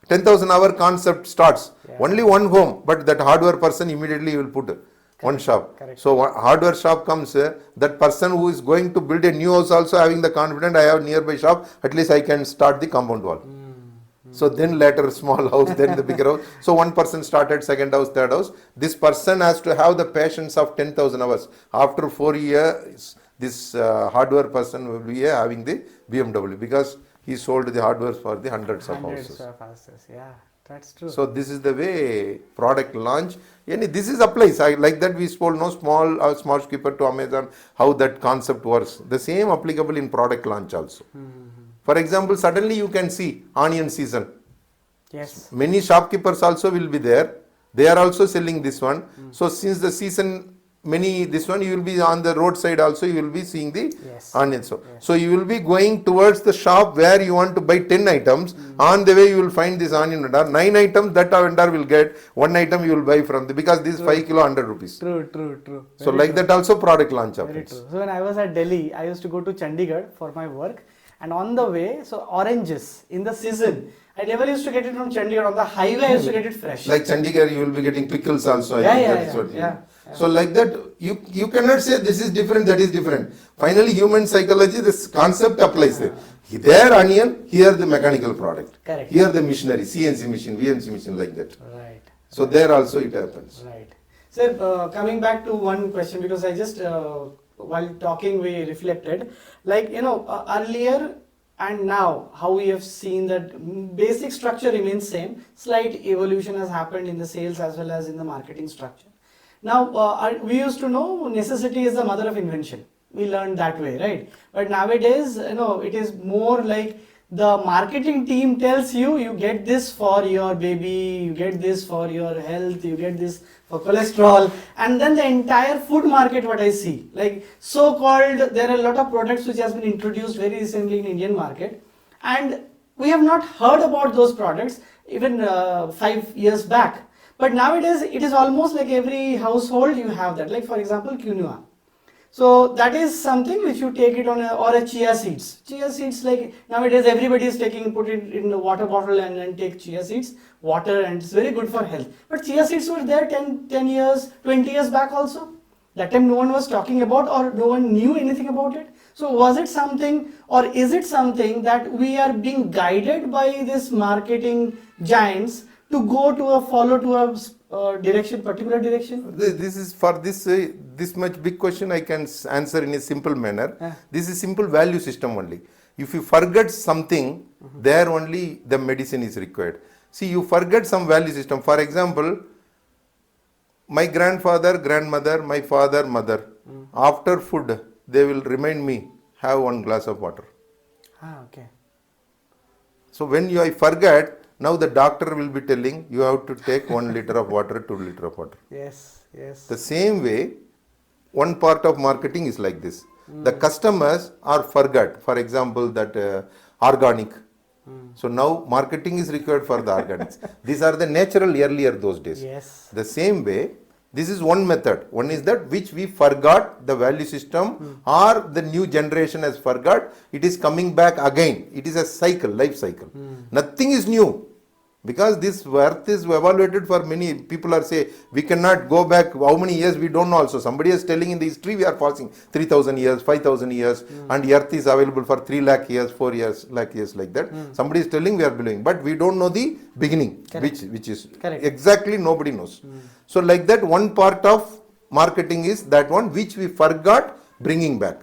10,000 hour concept starts. Only one home, but that hardware person immediately will put one shop. So hardware shop comes, that person who is going to build a new house also having the confidence, I have nearby shop, at least I can start the compound wall. So then later small house, then the bigger house. So one person started second house, third house. This person has to have the patience of 10,000 hours. After 4 years, this hardware person will be having the BMW, because he sold the hardware for the hundreds of houses. Yeah, that's true. So this is the way product launch. This is applies. Like that we spoke, no small skipper to Amazon, how that concept works. The same applicable in product launch also. For example, suddenly you can see onion season. Yes. Many shopkeepers also will be there. They are also selling this one. So since the season, this one, you will be on the roadside also, you will be seeing the onions. So you will be going towards the shop where you want to buy 10 items. On the way you will find this onion vendor. 9 items that vendor will get. 1 item you will buy from the, because this is 5 kilo 100 rupees. True. So like that also product launch happens. Very true. So when I was at Delhi, I used to go to Chandigarh for my work. And on the way, so oranges in the season, I never used to get it from Chandigarh. On the highway, I used to get it fresh. Like Chandigarh, you will be getting pickles also. Yeah. So like that, you cannot say this is different, that is different. Finally, human psychology, this concept applies there. There onion, here the mechanical product. Correct. Here the machinery, CNC machine, VNC machine, like that. Right. So there also it happens. Right. Sir, coming back to one question, because I just, while talking, we reflected, like, earlier and now, how we have seen that basic structure remains same, slight evolution has happened in the sales as well as in the marketing structure. Now, we used to know necessity is the mother of invention. We learned that way, right? But nowadays, it is more like the marketing team tells you, you get this for your baby, you get this for your health, you get this for cholesterol, and then the entire food market, what I see, like so-called, there are a lot of products which has been introduced very recently in Indian market, and we have not heard about those products even 5 years back. But nowadays, it is almost like every household you have that. Like for example, quinoa. So that is something which you take it on or a chia seeds. Chia seeds, like nowadays everybody is put it in a water bottle and then take chia seeds, water, and it's very good for health. But chia seeds were there 10 years, 20 years back also. That time no one was talking about or no one knew anything about it. So was it something or is it something that we are being guided by this marketing giants to go to follow to a particular direction? This is for this much big question I can answer in a simple manner. This is simple value system only. If you forget something, there only the medicine is required. See, you forget some value system. For example, my grandfather, grandmother, my father, mother. After food, they will remind me, have one glass of water. Okay. So when I forget, now the doctor will be telling you have to take 1 liter of water, 2 liter of water. Yes, yes. The same way, one part of marketing is like this. The customers are forgot. For example, that organic. So now marketing is required for the organics. These are the natural earlier those days. Yes. The same way, this is one method. One is that which we forgot the value system or the new generation has forgot. It is coming back again. It is a cycle, life cycle. Nothing is new. Because this worth is evaluated for many people are say we cannot go back how many years we don't know also. Somebody is telling in the history we are passing 3,000 years, 5,000 years and earth is available for 3 lakh years, 4 years, lakh years like that. Somebody is telling we are believing but we don't know the beginning. Correct. which is Correct. exactly nobody knows. So like that one part of marketing is that one which we forgot bringing back.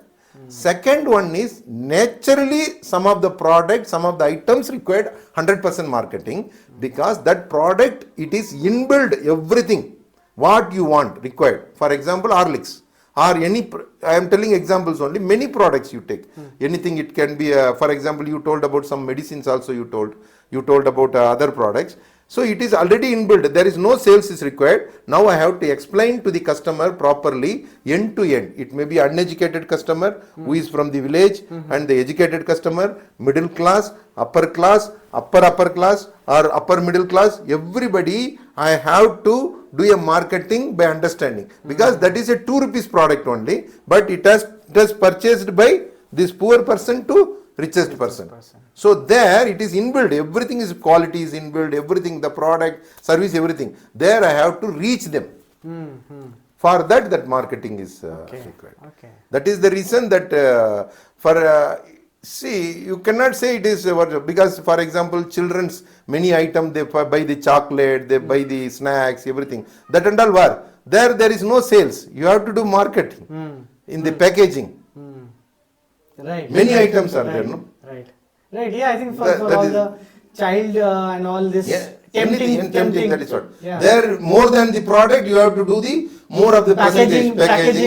Second one is naturally some of the products, some of the items required 100% marketing because that product it is inbuilt everything what you want required. For example, Horlicks or any I am telling examples only, many products you take. Anything it can be for example you told about some medicines also you told about other products. So it is already inbuilt. There is no sales is required. Now I have to explain to the customer properly end to end. It may be uneducated customer who is from the village and the educated customer, middle class, upper class, upper class or upper middle class. Everybody I have to do a marketing by understanding because that is a 2 rupees product only, but it has purchased by this poor person to richest person. So there it is inbuilt, everything is quality is inbuilt, everything, the product, service, everything. There I have to reach them. For that marketing is required. Okay. That is the reason that see, you cannot say it is because for example children's many items they buy the chocolate, they buy the snacks, everything. That and all war. There is no sales. You have to do marketing in the packaging. Right. Many right. items are right. there, no? Right. Right. Yeah, I think for all the child and all this tempting, that is what. Yeah. There more than the product, you have to do the more of the packaging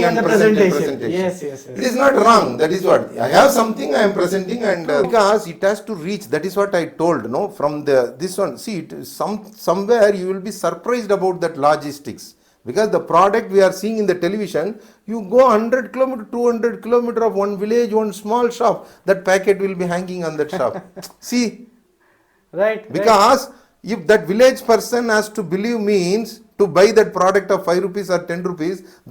and the presentation. Yes. It is not wrong. That is what I have something I am presenting and because it has to reach. That is what I told. No, from this one. See, somewhere you will be surprised about that logistics. Because the product we are seeing in the television, you go 100 km, 200 km of one village, one small shop, that packet will be hanging on that shop. See? Right. Because if that village person has to believe means to buy that product of 5 rupees or 10 rupees,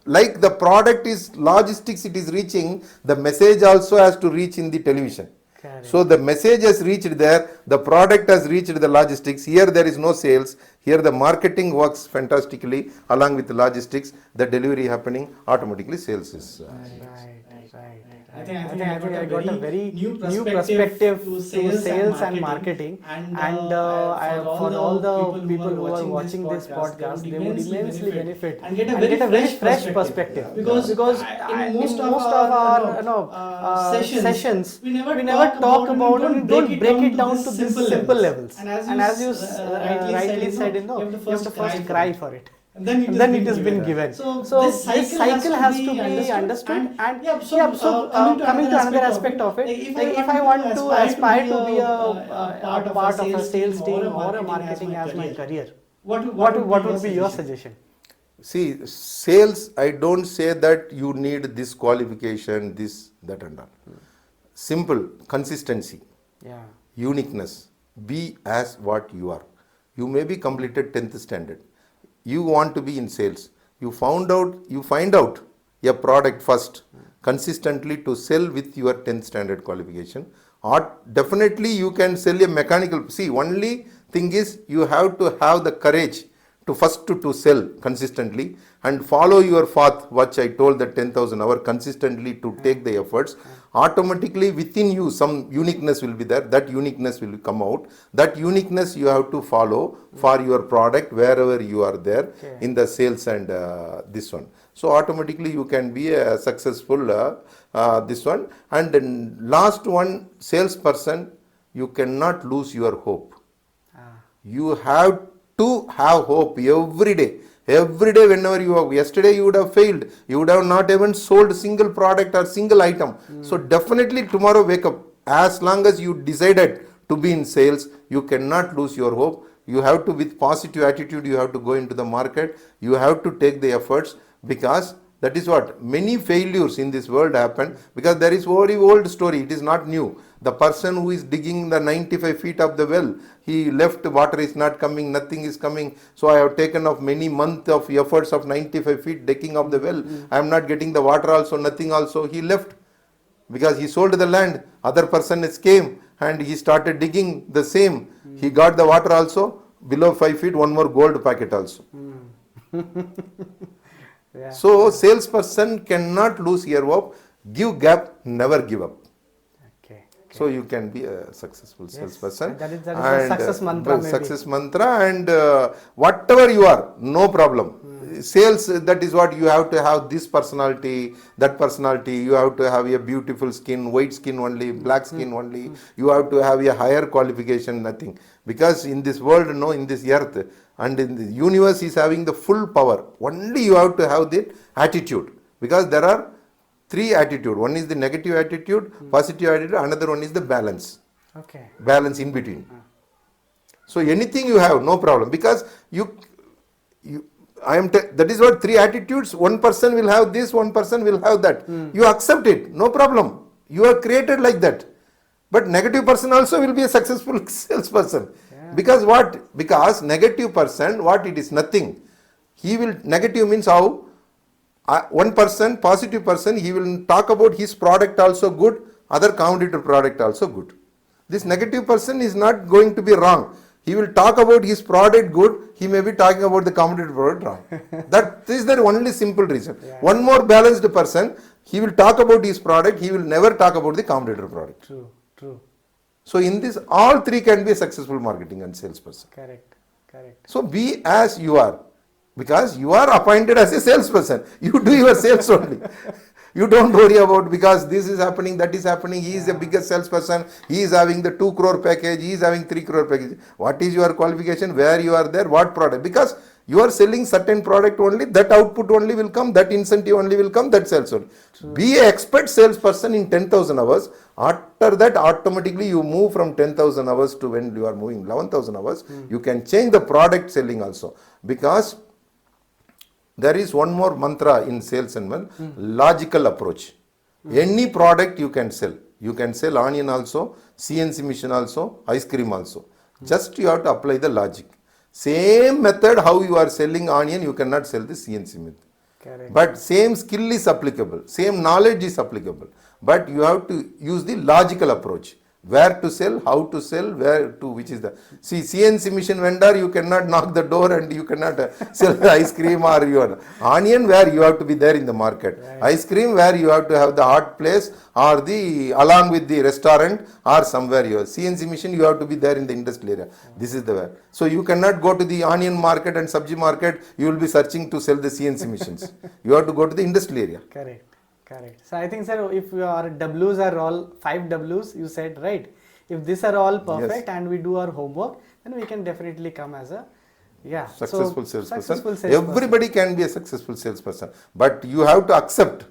like the product is logistics, it is reaching, the message also has to reach in the television. Correct. So the message has reached there, the product has reached the logistics. Here there is no sales. Here the marketing works fantastically along with the logistics. The delivery happening, automatically sales is. Right. I think I got a very new perspective to sales and marketing. And for all the people who are watching this podcast, they would immensely benefit and get a very fresh perspective. Because in most of our sessions, we never talk about it, we don't break it down to these simple levels. And as you rightly said, you have to first cry for it. And then it has been given. So this cycle has to be understood. And coming to another aspect of it, if I want to aspire to be a part of a sales team or a marketing as my career, what would be your suggestion? See, sales, I don't say that you need this qualification, this, that and all. Simple, consistency, uniqueness, be as what you are. You may be completed 10th standard. You want to be in sales. You find out a product first, consistently to sell with your 10th standard qualification. Or definitely you can sell a mechanical. See, only thing is you have to have the courage to first to sell consistently and follow your path, which I told that 10,000 hours consistently to take the efforts. Automatically within you some uniqueness will be there. That uniqueness will come out. That uniqueness you have to follow for your product wherever you are there in the sales and this one. So automatically you can be a successful this one. And then last one, salesperson, you cannot lose your hope. You have to have hope every day. Every day, whenever you have, yesterday you would have failed. You would have not even sold single product or single item. So definitely tomorrow wake up. As long as you decided to be in sales, you cannot lose your hope. You have to, with positive attitude, you have to go into the market. You have to take the efforts, because that is what many failures in this world happen, because there is very old story. It is not new. The person who is digging the 95 feet of the well, he left, water is not coming, nothing is coming. So I have taken off many months of efforts of 95 feet digging of the well. I am not getting the water also, nothing also. He left because he sold the land. Other person came and he started digging the same. He got the water also, below 5 feet, one more gold packet also. Yeah. So salesperson cannot lose your hope. Give gap, never give up. Okay. So you can be a successful salesperson. That is the success mantra, maybe. Success mantra, and whatever you are, no problem. Sales, that is what you have to have, this personality, that personality. You have to have a beautiful skin, white skin only, black skin only. You have to have a higher qualification, nothing. Because in this world, no, in this earth and in the universe is having the full power. Only you have to have the attitude. Because there are three attitude. One is the negative attitude, positive attitude, another one is the balance. Okay. Balance in between. So anything you have, no problem. Because that is what three attitudes. One person will have this, one person will have that. You accept it, no problem. You are created like that. But negative person also will be a successful salesperson. Yeah. Because what? Because negative person, what it is, nothing. He will, negative means how? One person, positive person, he will talk about his product also good, other competitor product also good. This negative person is not going to be wrong. He will talk about his product good, he may be talking about the competitor product wrong. That is the only simple reason. Yeah. One more balanced person, he will talk about his product, he will never talk about the competitor product. True, true. So in this, all three can be a successful marketing and salesperson. Correct, correct. So be as you are. Because you are appointed as a salesperson. You do your sales only. You don't worry about because this is happening, that is happening. He is the biggest salesperson. He is having the 2 crore package. He is having 3 crore package. What is your qualification? Where you are there? What product? Because you are selling certain product only. That output only will come. That incentive only will come. That sales only. True. Be an expert salesperson in 10,000 hours. After that, automatically you move from 10,000 hours to when you are moving 11,000 hours. You can change the product selling also. Because there is one more mantra in sales and logical approach. Any product you can sell. You can sell onion also, CNC machine also, ice cream also. Just you have to apply the logic. Same method how you are selling onion, you cannot sell the CNC method. Correct. But same skill is applicable, same knowledge is applicable. But you have to use the logical approach. Where to sell, how to sell, where to, which is the... See, CNC machine vendor, you cannot knock the door and you cannot sell the ice cream or your onion, where you have to be there in the market. Right. Ice cream, where you have to have the hot place or the, along with the restaurant or somewhere. Your CNC machine, you have to be there in the industrial area. This is the where. So you cannot go to the onion market and sabji market, you will be searching to sell the CNC machines. You have to go to the industrial area. Correct. Correct. So I think, sir, if your W's are all 5 W's, you said, right? If these are all perfect and we do our homework, then we can definitely come as a successful salesperson. Everybody can be a successful salesperson, but you have to accept.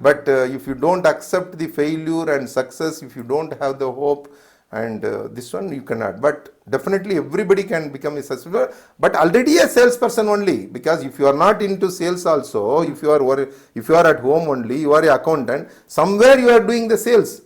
But if you don't accept the failure and success, if you don't have the hope, and this one you cannot. But definitely everybody can become a successful, but already a salesperson only. Because if you are not into sales also, if you are at home only, you are an accountant, somewhere you are doing the sales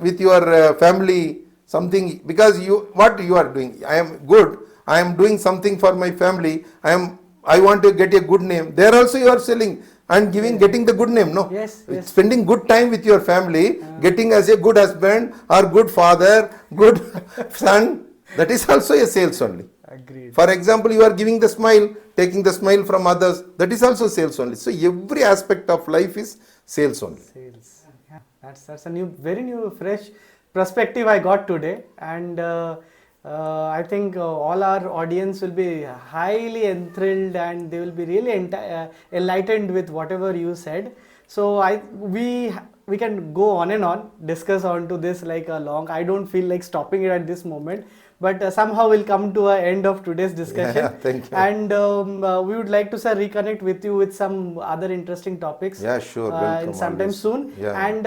with your family, something. Because what you are doing, I am good, I am doing something for my family, I want to get a good name. There also you are selling and getting the good name, no? Yes. Spending good time with your family, getting as a good husband or good father, good son, that is also a sales only. Agreed. For example, you are giving the smile, taking the smile from others, that is also sales only. So every aspect of life is sales only. Sales. Yeah, that's a very new, fresh perspective I got today, and I think all our audience will be highly enthralled and they will be really enlightened with whatever you said. So we can go on and on, discuss on to this like a long. I don't feel like stopping it at this moment, but somehow we'll come to an end of today's discussion. Yeah, thank you. And we would like to, sir, reconnect with you with some other interesting topics. Yeah, sure. Welcome. In sometime always. soon. Yeah. And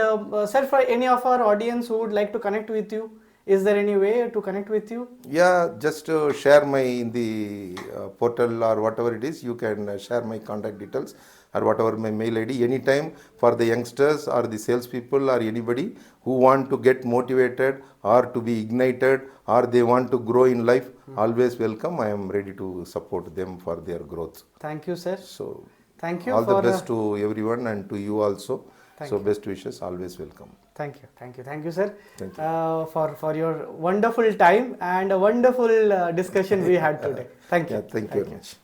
sir, for any of our audience who would like to connect with you, is there any way to connect with you? Yeah, just share my in the portal or whatever it is. You can share my contact details or whatever my mail ID anytime for the youngsters or the salespeople or anybody who want to get motivated or to be ignited or they want to grow in life. Always welcome. I am ready to support them for their growth. Thank you, sir. So Thank you all for the best to everyone and to you also. Thank So you. best wishes. Always welcome. Thank you, sir. Thank you. For your wonderful time and a wonderful discussion we had today. Thank you. Yeah, thank you very much.